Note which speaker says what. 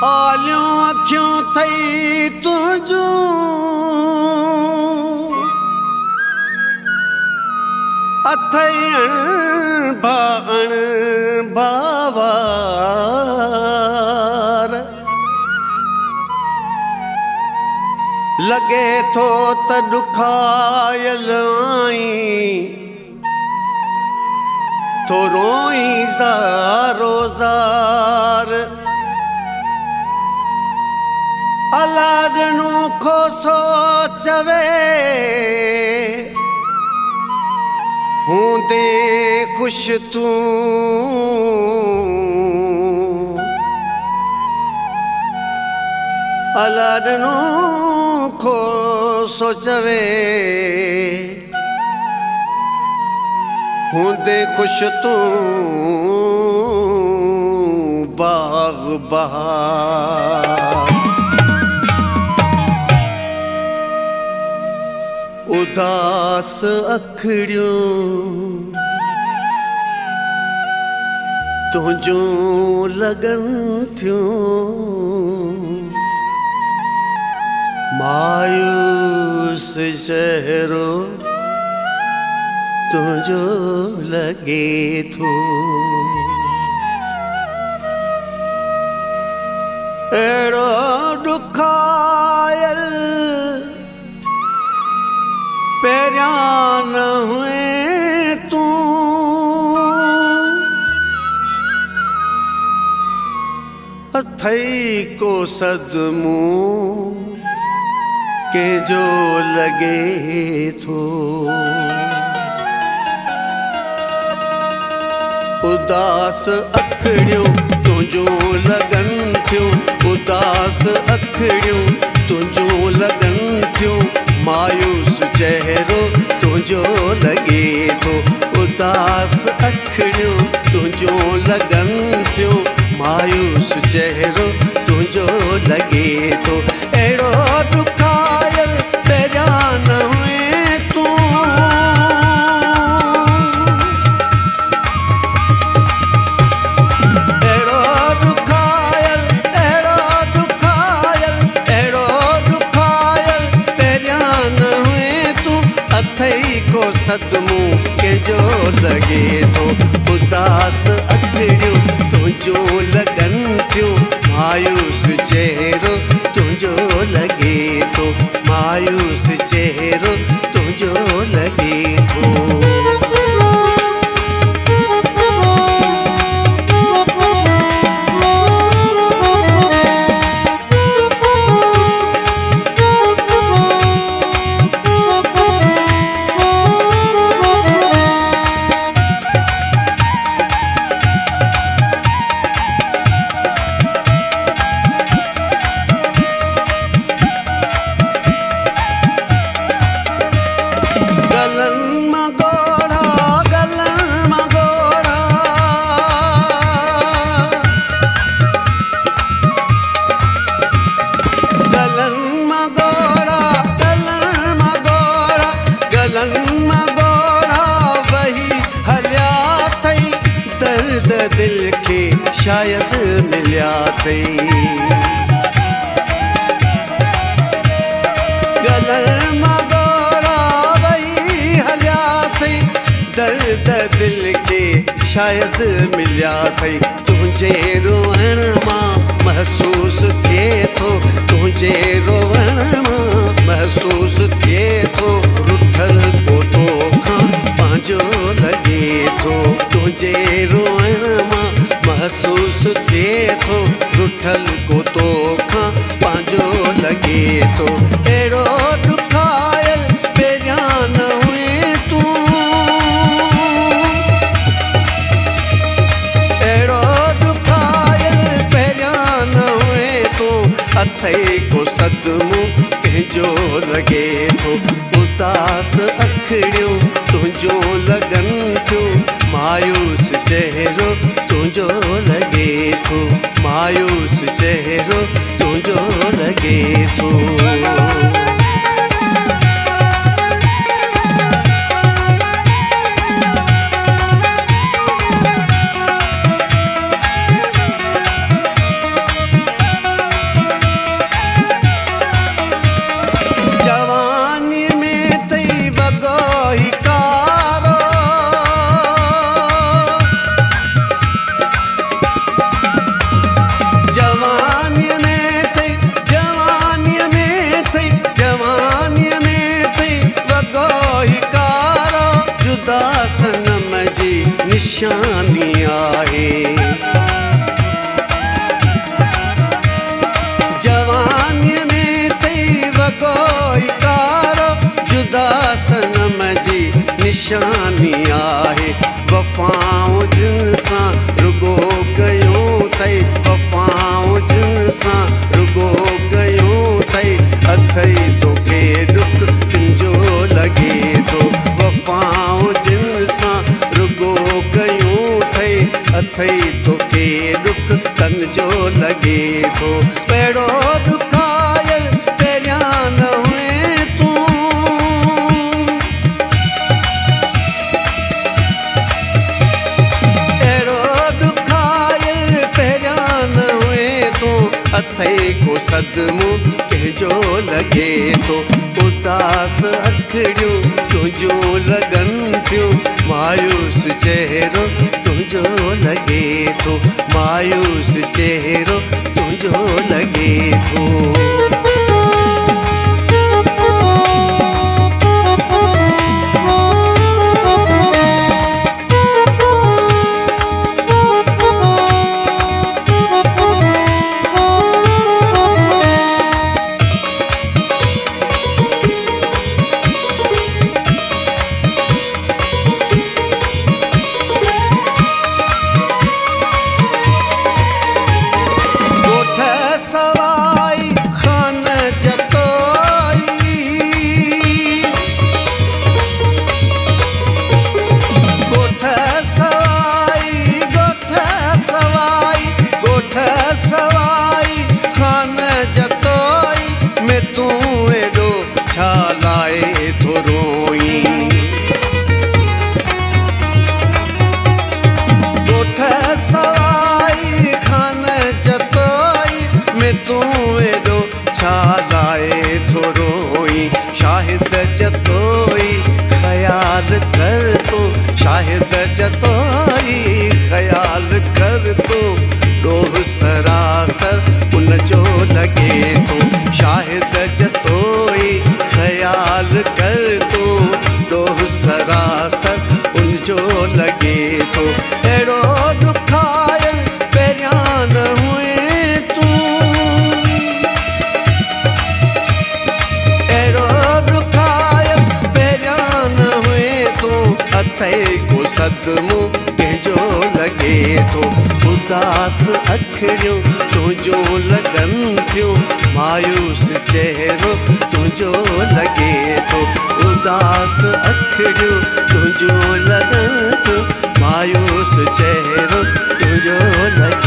Speaker 1: आलियों अखियों थई तुझूं अथई अण बावार लगे थो त दुखायल आई तो रोई ज़ारो ज़ार अलाडनू खोसो चवे हूंदे खुश तू अलाडनू खोसो चवे हूंदे खुश तू बाग बहार उदास अखड़ियों तुझूं लगन थियूं मायूस चेहरो तुझो लगे थो एड़ो दुखायल पैरियां न हुए तू अथई को सदमू के जो लगे थो उदास अखड़ियों तुझो लगन थियूं उदास अखड़ियों तुझो लगन थियूं मायूस चेहरो तुझो लगे थो उदास अखड़ियों तुझो लगन थियूं मायूस चेहरो तुझो लगे थो एड़ो दुखायल पैरियां न हुए तू एड़ो दुखायल पैरियां न हुए तू अथई को सदमू के जो लगे थो उदास अखड़ियों तुझो लगन थियूं मायूस चेहरो तुझो लगे थो मायूस चेहरो तुझो लगे थो दिल के शायद मिलिया थई गलन मगोड़ा वही हलिया थई दर्द दिल के शायद मिलिया थई तुझे रोअण मां महसूस थिए थो तुझे रोअण मां महसूस थिए थो रुठल को तोखां पंहिंजो लगे थो तुझे रोअण मां महसूस थिए थो रुठल को तोखां पंहिंजो लगे थो एड़ो दुखायल सदमो कंहिंजो लॻे थो। उदास अखिड़ियूं तुंहिंजो लॻनि थियूं, मायूस चहिरो तुंहिंजो लॻे थो, मायूस चहिरो तुंहिंजो लॻे थो। सनम जी निशानी आहे, जवानीअ में तई वॻो इकारो, जुदा सनम जी निशानी आहे। वफ़ाऊं जिन सां रुॻो कयूं अथई, वफ़ाऊं जिन सां रुॻो कयूं अथई, अथई तोखे ॾुख तुंहिंजो लॻे थो। वफ़ाऊं जिन सां रुॻो कयूं अथई, अथई तोखे ॾुख तन जो लॻे थो। अहिड़ो ॾुखायल पहिरियां न हुए तूं, अहिड़ो ॾुखायल पहिरियां न हुए तूं, अथई को सदमो कंहिंजो लॻे थो। उदास अखिड़ियूं तुंहिंजो लॻनि थियूं, मायूस चहिरो तुंहिंजो लॻे थो, मायूस चहिरो तुंहिंजो लॻे थो। सवाई खान जतोई, गोठ सवाई, गोठ सवाई, गोठ सवाई खान जतोई, में तूं एॾो छा लाए थो रोई। गोठ सवाई खान जतोई, में तूं एॾो छा लाए थो रोई। शाहिद जतोई ख़याल कर तूं, शाहिद जतोई ख़याल कर तूं, ॾोह सरासर उनजो लॻे थो। शाहिद जतोई ख़याल कर तूं, ॾोह सरासर उनजो लॻे थो। अहिड़ो ॾुखायल पहिरियां न हुए तूं, अहिड़ो ॾुखायल पहिरियां न हुए तूं, अथई को सदमो कंहिंजो लॻे थो। उदास अखिड़ियूं तुंहिंजो लॻनि थियूं, मायूस चहिरो तुंहिंजो लॻे थो। उदास अखिड़ियूं तुंहिंजो लॻनि थियूं, मायूस चहिरो तुंहिंजो लॻे